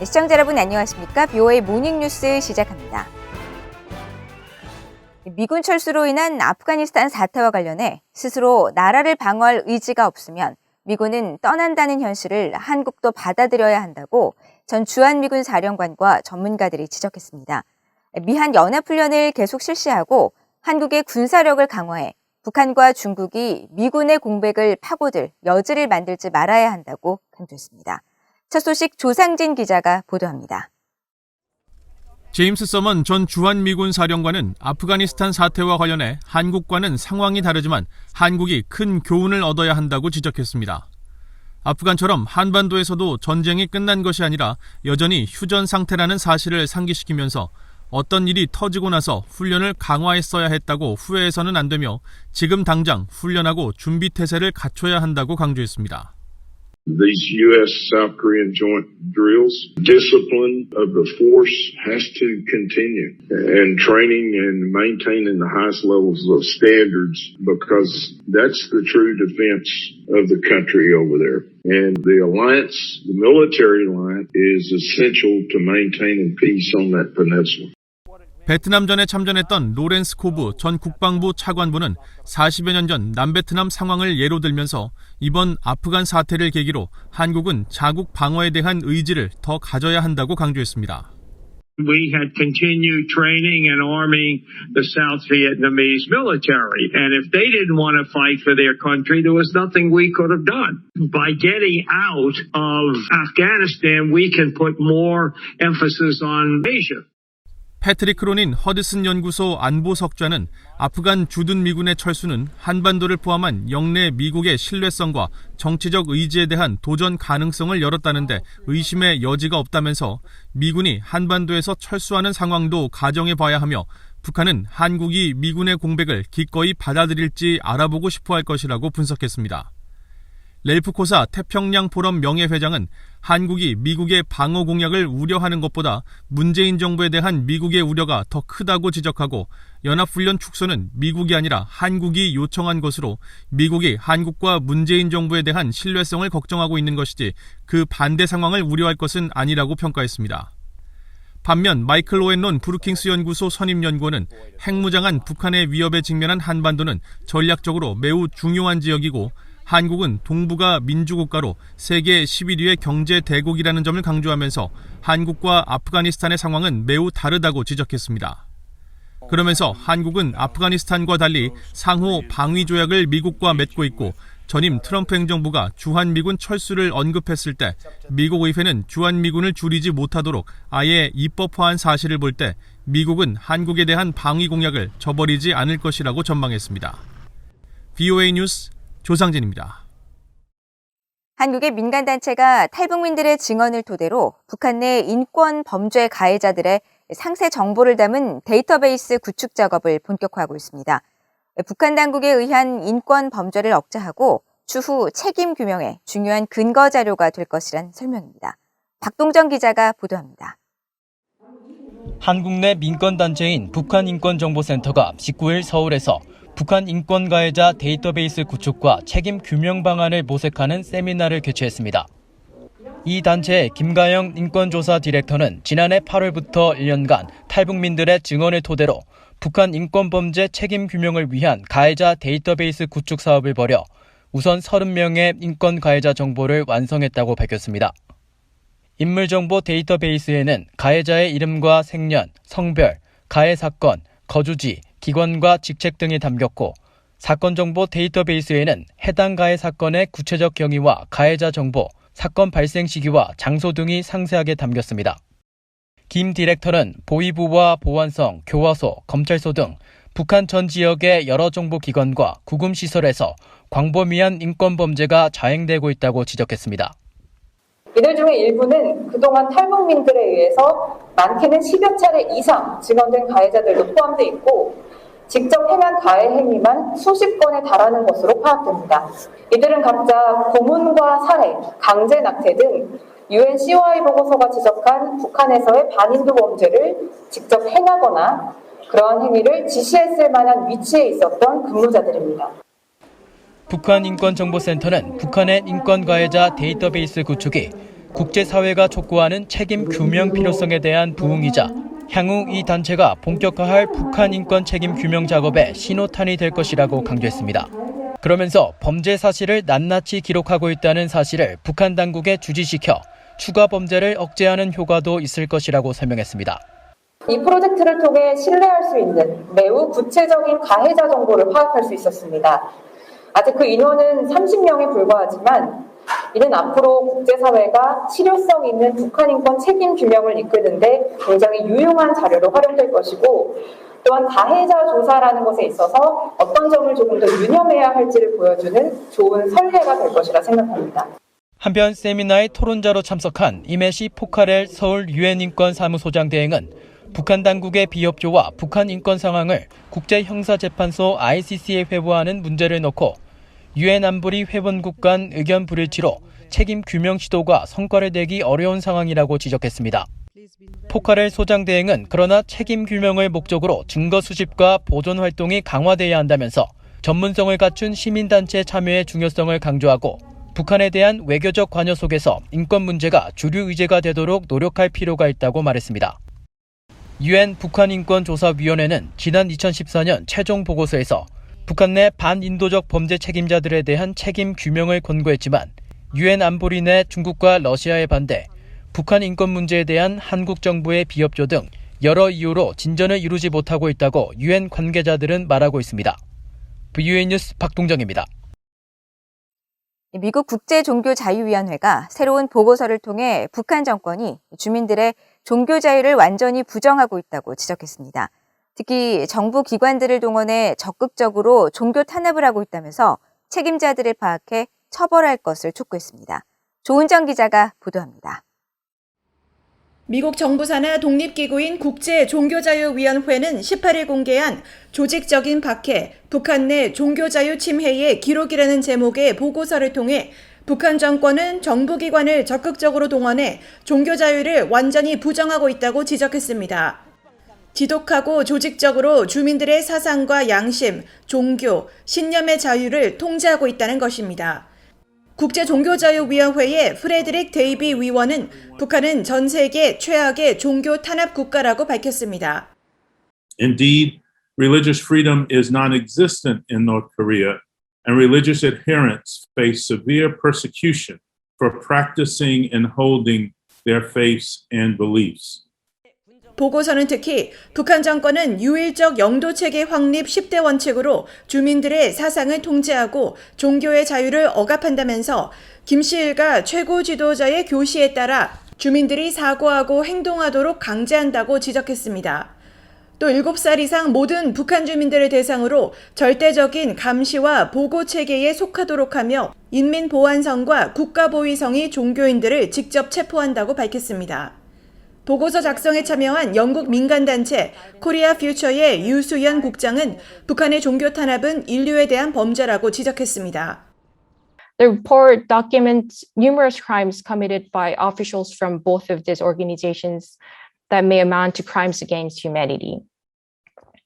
시청자 여러분 안녕하십니까? BOA 모닝뉴스 시작합니다. 미군 철수로 인한 아프가니스탄 사태와 관련해 스스로 나라를 방어할 의지가 없으면 미군은 떠난다는 현실을 한국도 받아들여야 한다고 전 주한미군 사령관과 전문가들이 지적했습니다. 미한 연합훈련을 계속 실시하고 한국의 군사력을 강화해 북한과 중국이 미군의 공백을 파고들 여지를 만들지 말아야 한다고 강조했습니다. 첫 소식 조상진 기자가 보도합니다. 제임스 서먼 전 주한미군 사령관은 아프가니스탄 사태와 관련해 한국과는 상황이 다르지만 한국이 큰 교훈을 얻어야 한다고 지적했습니다. 아프간처럼 한반도에서도 전쟁이 끝난 것이 아니라 여전히 휴전 상태라는 사실을 상기시키면서 어떤 일이 터지고 나서 훈련을 강화했어야 했다고 후회해서는 안 되며 지금 당장 훈련하고 준비 태세를 갖춰야 한다고 강조했습니다. These U.S.-South Korean joint drills, discipline of the force has to continue, and training and maintaining the highest levels of standards, because that's the true defense of the country over there. And the alliance, the military alliance, is essential to maintaining peace on that peninsula. 베트남전에 참전했던 로렌스 코브 전 국방부 차관보는 40여 년 전 남베트남 상황을 예로 들면서 이번 아프간 사태를 계기로 한국은 자국 방어에 대한 의지를 더 가져야 한다고 강조했습니다. We had continued training and arming the South Vietnamese military. And if they didn't want to fight for their country, there was nothing we could have done. By getting out of Afghanistan, we can put more emphasis on Asia. 패트릭 크로닌 허드슨 연구소 안보석좌는 아프간 주둔 미군의 철수는 한반도를 포함한 영내 미국의 신뢰성과 정치적 의지에 대한 도전 가능성을 열었다는데 의심의 여지가 없다면서 미군이 한반도에서 철수하는 상황도 가정해 봐야 하며 북한은 한국이 미군의 공백을 기꺼이 받아들일지 알아보고 싶어 할 것이라고 분석했습니다. 렐프 코사 태평양 포럼 명예회장은 한국이 미국의 방어 공약을 우려하는 것보다 문재인 정부에 대한 미국의 우려가 더 크다고 지적하고 연합훈련 축소는 미국이 아니라 한국이 요청한 것으로 미국이 한국과 문재인 정부에 대한 신뢰성을 걱정하고 있는 것이지 그 반대 상황을 우려할 것은 아니라고 평가했습니다. 반면 마이클 오웬론 브루킹스 연구소 선임연구원은 핵무장한 북한의 위협에 직면한 한반도는 전략적으로 매우 중요한 지역이고 한국은 동북아 민주국가로 세계 11위의 경제 대국이라는 점을 강조하면서 한국과 아프가니스탄의 상황은 매우 다르다고 지적했습니다. 그러면서 한국은 아프가니스탄과 달리 상호 방위 조약을 미국과 맺고 있고 전임 트럼프 행정부가 주한미군 철수를 언급했을 때 미국 의회는 주한미군을 줄이지 못하도록 아예 입법화한 사실을 볼 때 미국은 한국에 대한 방위 공약을 저버리지 않을 것이라고 전망했습니다. BOA 뉴스 조상진입니다. 한국의 민간단체가 탈북민들의 증언을 토대로 북한 내 인권 범죄 가해자들의 상세 정보를 담은 데이터베이스 구축 작업을 본격화하고 있습니다. 북한 당국에 의한 인권 범죄를 억제하고 추후 책임 규명에 중요한 근거 자료가 될 것이란 설명입니다. 박동정 기자가 보도합니다. 한국 내 민간단체인 북한인권정보센터가 19일 서울에서 북한 인권 가해자 데이터베이스 구축과 책임 규명 방안을 모색하는 세미나를 개최했습니다. 이 단체의 김가영 인권조사 디렉터는 지난해 8월부터 1년간 탈북민들의 증언을 토대로 북한 인권범죄 책임 규명을 위한 가해자 데이터베이스 구축 사업을 벌여 우선 30명의 인권 가해자 정보를 완성했다고 밝혔습니다. 인물정보 데이터베이스에는 가해자의 이름과 생년, 성별, 가해 사건, 거주지, 기관과 직책 등이 담겼고 사건 정보 데이터베이스에는 해당 가해 사건의 구체적 경위와 가해자 정보, 사건 발생 시기와 장소 등이 상세하게 담겼습니다. 김 디렉터는 보위부와 보안성, 교화소, 검찰소 등 북한 전 지역의 여러 정보기관과 구금시설에서 광범위한 인권범죄가 자행되고 있다고 지적했습니다. 이들 중에 일부는 그동안 탈북민들에 의해서 많게는 10여 차례 이상 증언된 가해자들도 포함되어 있고 직접 행한 가해 행위만 수십 건에 달하는 것으로 파악됩니다. 이들은 각자 고문과 살해, 강제 낙태 등 UNCOI 보고서가 지적한 북한에서의 반인도 범죄를 직접 행하거나 그러한 행위를 지시했을 만한 위치에 있었던 근무자들입니다. 북한인권정보센터는 북한의 인권 가해자 데이터베이스 구축이 국제사회가 촉구하는 책임 규명 필요성에 대한 부응이자 향후 이 단체가 본격화할 북한 인권 책임 규명 작업의 신호탄이 될 것이라고 강조했습니다. 그러면서 범죄 사실을 낱낱이 기록하고 있다는 사실을 북한 당국에 주지시켜 추가 범죄를 억제하는 효과도 있을 것이라고 설명했습니다. 이 프로젝트를 통해 신뢰할 수 있는 매우 구체적인 가해자 정보를 파악할 수 있었습니다. 아직 그 인원은 30명에 불과하지만 이는 앞으로 국제사회가 실효성 있는 북한 인권 책임 규명을 이끄는 데 굉장히 유용한 자료로 활용될 것이고, 또한 가해자 조사라는 것에 있어서 어떤 점을 조금 더 유념해야 할지를 보여주는 좋은 선례가 될 것이라 생각합니다. 한편 세미나에 토론자로 참석한 이메시 포카렐 서울 유엔 인권사무소장 대행은 북한 당국의 비협조와 북한 인권 상황을 국제형사재판소 ICC에 회부하는 문제를 놓고 유엔 안보리 회원국 간 의견 불일치로 책임 규명 시도가 성과를 내기 어려운 상황이라고 지적했습니다. 포카렐 소장 대행은 그러나 책임 규명을 목적으로 증거 수집과 보존 활동이 강화돼야 한다면서 전문성을 갖춘 시민단체 참여의 중요성을 강조하고 북한에 대한 외교적 관여 속에서 인권 문제가 주류 의제가 되도록 노력할 필요가 있다고 말했습니다. 유엔 북한인권조사위원회는 지난 2014년 최종 보고서에서 북한 내 반인도적 범죄 책임자들에 대한 책임 규명을 권고했지만 유엔 안보리 내 중국과 러시아의 반대, 북한 인권 문제에 대한 한국 정부의 비협조 등 여러 이유로 진전을 이루지 못하고 있다고 유엔 관계자들은 말하고 있습니다. VOA 뉴스 박동정입니다. 미국 국제종교자유위원회가 새로운 보고서를 통해 북한 정권이 주민들의 종교 자유를 완전히 부정하고 있다고 지적했습니다. 특히 정부 기관들을 동원해 적극적으로 종교 탄압을 하고 있다면서 책임자들을 파악해 처벌할 것을 촉구했습니다. 조은정 기자가 보도합니다. 미국 정부 산하 독립기구인 국제종교자유위원회는 18일 공개한 조직적인 박해, 북한 내 종교자유 침해의 기록이라는 제목의 보고서를 통해 북한 정권은 정부기관을 적극적으로 동원해 종교자유를 완전히 부정하고 있다고 지적했습니다. 지독하고 조직적으로 주민들의 사상과 양심, 종교, 신념의 자유를 통제하고 있다는 것입니다. 국제종교자유위원회의 프레드릭 데이비 위원은 북한은 전 세계 최악의 종교 탄압 국가라고 밝혔습니다. Indeed, religious freedom is non-existent in North Korea, and religious adherents face severe persecution for practicing and holding their faiths and beliefs. 보고서는 특히 북한 정권은 유일적 영도체계 확립 10대 원칙으로 주민들의 사상을 통제하고 종교의 자유를 억압한다면서 김씨 일가 최고 지도자의 교시에 따라 주민들이 사고하고 행동하도록 강제한다고 지적했습니다. 또 7살 이상 모든 북한 주민들을 대상으로 절대적인 감시와 보고 체계에 속하도록 하며 인민보안성과 국가보위성이 종교인들을 직접 체포한다고 밝혔습니다. 보고서 작성에 참여한 영국 민간단체 코리아 퓨처의 유수연 국장은 북한의 종교 탄압은 인류에 대한 범죄라고 지적했습니다. The report documents numerous crimes committed by officials from both of these organizations that may amount to crimes against humanity.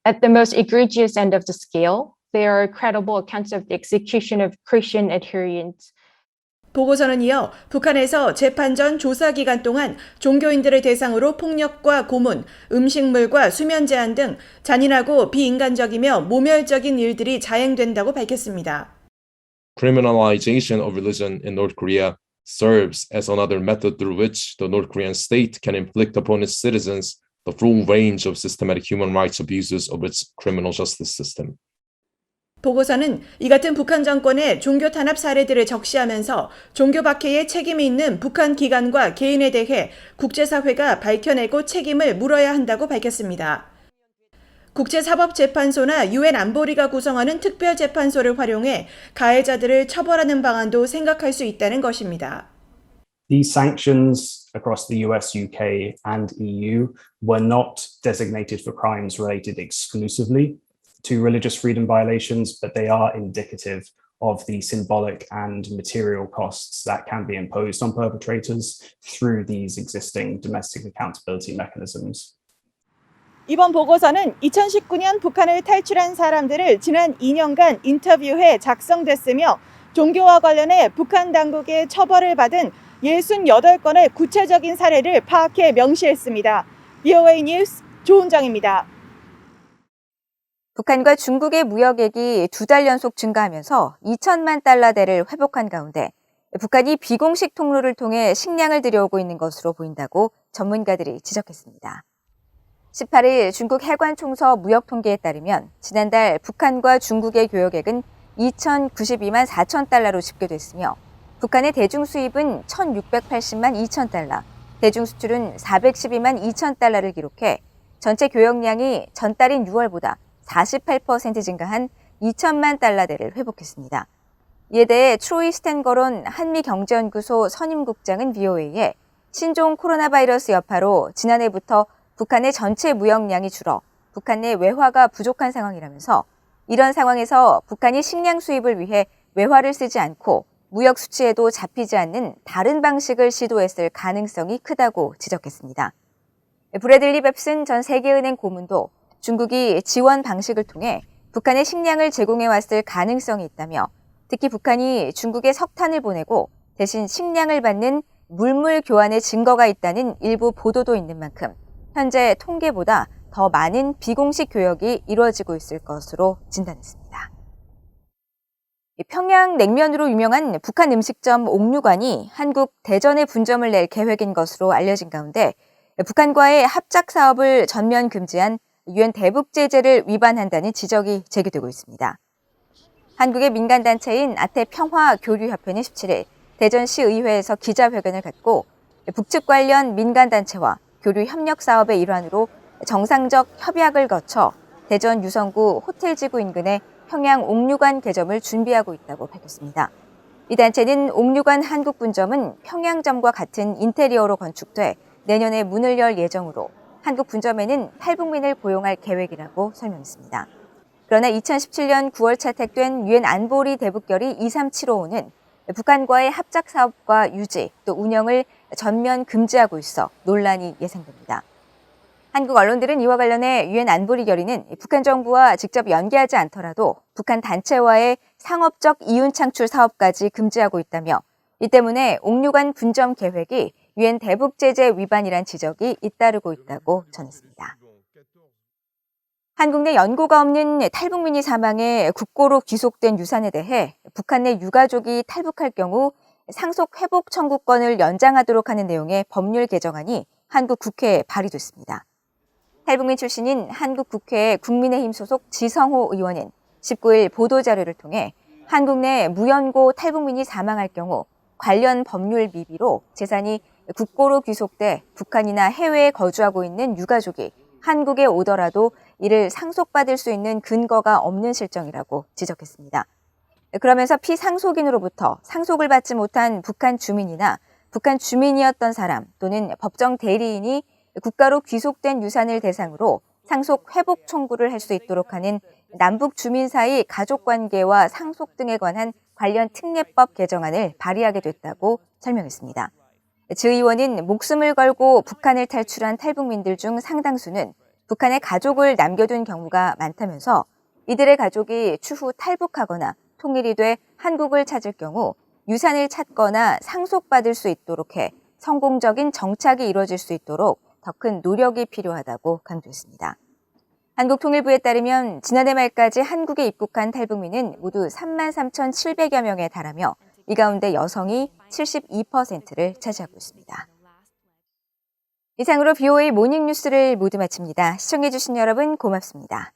At the most egregious end of the scale, there are credible accounts of the execution of Christian adherents. 보고서는 이어 북한에서 재판 전 조사 기간 동안 종교인들을 대상으로 폭력과 고문, 음식물과 수면 제한 등 잔인하고 비인간적이며 모멸적인 일들이 자행된다고 밝혔습니다. Criminalization of religion in North Korea serves as another method through which the North Korean state can inflict upon its citizens the full range of systematic human rights abuses of its criminal justice system. 보고서는 이 같은 북한 정권의 종교 탄압 사례들을 적시하면서 종교 박해에 책임이 있는 북한 기관과 개인에 대해 국제사회가 밝혀내고 책임을 물어야 한다고 밝혔습니다. 국제사법재판소나 유엔 안보리가 구성하는 특별재판소를 활용해 가해자들을 처벌하는 방안도 생각할 수 있다는 것입니다. These sanctions across the US, UK, and EU were not designated for crimes related exclusively to religious freedom violations, but they are indicative of the symbolic and material costs that can be imposed on perpetrators through these existing domestic accountability mechanisms. 이번 보고서는 2019년 북한을 탈출한 사람들을 지난 2년간 인터뷰해 작성됐으며 종교와 관련해 북한 당국의 처벌을 받은 68건의 구체적인 사례를 파악해 명시했습니다. VOA 뉴스 조은정입니다. 북한과 중국의 무역액이 2달 연속 증가하면서 2천만 달러대를 회복한 가운데 북한이 비공식 통로를 통해 식량을 들여오고 있는 것으로 보인다고 전문가들이 지적했습니다. 18일 중국 해관총서 무역 통계에 따르면 지난달 북한과 중국의 교역액은 2,092만 4천 달러로 집계됐으며 북한의 대중 수입은 1,680만 2천 달러, 대중 수출은 412만 2천 달러를 기록해 전체 교역량이 전달인 6월보다 48% 증가한 2천만 달러대를 회복했습니다. 이에 대해 트로이 스탠거론 한미경제연구소 선임국장은 VOA에 신종 코로나 바이러스 여파로 지난해부터 북한의 전체 무역량이 줄어 북한 내 외화가 부족한 상황이라면서 이런 상황에서 북한이 식량 수입을 위해 외화를 쓰지 않고 무역 수치에도 잡히지 않는 다른 방식을 시도했을 가능성이 크다고 지적했습니다. 브래들리 뱁슨 전 세계은행 고문도 중국이 지원 방식을 통해 북한에 식량을 제공해왔을 가능성이 있다며 특히 북한이 중국에 석탄을 보내고 대신 식량을 받는 물물 교환의 증거가 있다는 일부 보도도 있는 만큼 현재 통계보다 더 많은 비공식 교역이 이루어지고 있을 것으로 진단했습니다. 평양 냉면으로 유명한 북한 음식점 옥류관이 한국 대전에 분점을 낼 계획인 것으로 알려진 가운데 북한과의 합작 사업을 전면 금지한 유엔 대북 제재를 위반한다는 지적이 제기되고 있습니다. 한국의 민간단체인 아태평화교류협회는 17일 대전시 의회에서 기자회견을 갖고 북측 관련 민간단체와 교류 협력 사업의 일환으로 정상적 협약을 거쳐 대전 유성구 호텔지구 인근에 평양 옥류관 개점을 준비하고 있다고 밝혔습니다. 이 단체는 옥류관 한국분점은 평양점과 같은 인테리어로 건축돼 내년에 문을 열 예정으로 한국 분점에는 탈북민을 고용할 계획이라고 설명했습니다. 그러나 2017년 9월 채택된 유엔 안보리 대북결의 2375호는 북한과의 합작 사업과 유지 또 운영을 전면 금지하고 있어 논란이 예상됩니다. 한국 언론들은 이와 관련해 유엔 안보리 결의는 북한 정부와 직접 연계하지 않더라도 북한 단체와의 상업적 이윤 창출 사업까지 금지하고 있다며 이 때문에 옥류관 분점 계획이 유엔 대북 제재 위반이란 지적이 잇따르고 있다고 전했습니다. 한국 내 연고가 없는 탈북민이 사망해 국고로 귀속된 유산에 대해 북한 내 유가족이 탈북할 경우 상속 회복 청구권을 연장하도록 하는 내용의 법률 개정안이 한국 국회에 발의됐습니다. 탈북민 출신인 한국 국회 국민의힘 소속 지성호 의원은 19일 보도자료를 통해 한국 내 무연고 탈북민이 사망할 경우 관련 법률 미비로 재산이 국고로 귀속돼 북한이나 해외에 거주하고 있는 유가족이 한국에 오더라도 이를 상속받을 수 있는 근거가 없는 실정이라고 지적했습니다. 그러면서 피상속인으로부터 상속을 받지 못한 북한 주민이나 북한 주민이었던 사람 또는 법정 대리인이 국가로 귀속된 유산을 대상으로 상속 회복 청구를 할 수 있도록 하는 남북 주민 사이 가족관계와 상속 등에 관한 관련 특례법 개정안을 발의하게 됐다고 설명했습니다. 지 의원은 목숨을 걸고 북한을 탈출한 탈북민들 중 상당수는 북한에 가족을 남겨둔 경우가 많다면서 이들의 가족이 추후 탈북하거나 통일이 돼 한국을 찾을 경우 유산을 찾거나 상속받을 수 있도록 해 성공적인 정착이 이루어질 수 있도록 더 큰 노력이 필요하다고 강조했습니다. 한국통일부에 따르면 지난해 말까지 한국에 입국한 탈북민은 모두 33,700여 명에 달하며 이 가운데 여성이 72%를 차지하고 있습니다. 이상으로 VOA 모닝뉴스를 모두 마칩니다. 시청해주신 여러분 고맙습니다.